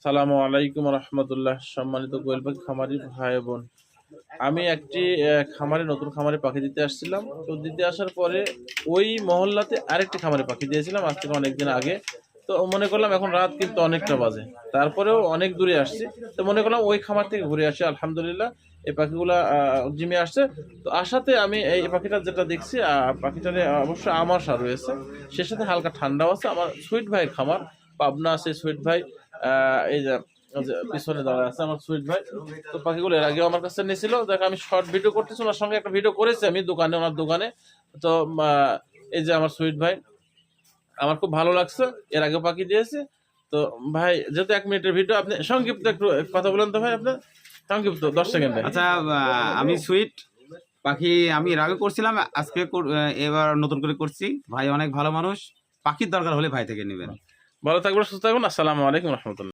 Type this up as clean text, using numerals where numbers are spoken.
সালামু আলাইকুম রহমতুল্লাহ। সম্মানিত কোয়েল পাখি খামারি ভাই বোন, আমি একটি খামারে নতুন খামারে পাখি দিতে আসছিলাম। তো দিতে আসার পরে ওই মহল্লাতে আরেকটি খামারে পাখি দিয়েছিলাম আজ থেকে অনেকদিন আগে। তো মনে করলাম এখন রাত কিন্তু অনেকটা বাজে, তারপরেও অনেক দূরে আসছি। তো মনে করলাম ওই খামার থেকে ঘুরে আসি। আলহামদুলিল্লাহ এই পাখিগুলা জিমে আসছে। তো আসাতে আমি এই পাখিটা যেটা দেখছি, পাখিটারে অবশ্য আমাশা রয়েছে, সে সাথে হালকা ঠান্ডাও আছে। আমার সুইট ভাইয়ের খামার, পাবনা আছে সুইট ভাই। এই যে পিছনে দাঁড়া আছে আমার সুইট ভাই। তো পাখিগুলো এর আগেও আমার কাছে নিয়েছিল, দেখ আমি শর্ট ভিডিও করতেছি, ওনার সঙ্গে একটা ভিডিও করেছি আমি দোকানে, ওনার দোকানে। তো এই যে আমার সুইট ভাই, আমার খুব ভালো লাগছে, এর আগে পাখি দিয়েছে। তো ভাই যেহেতু 1 মিনিটের ভিডিও, আপনি সংক্ষিপ্ত একটু কথা বলেন তো ভাই, আপনার সংক্ষিপ্ত 10 সেকেন্ডে। আচ্ছা, আমি সুইট পাখি আমি এর আগে করছিলাম, আজকে এবার নতুন করে করছি। ভাই অনেক ভালো মানুষ, পাখির দরকার হলে ভাই থেকে নেবেন। ভালো থাকবেন, সুস্থ থাকবেন। আসসালামু আলাইকুম রহমতুল্লাহ।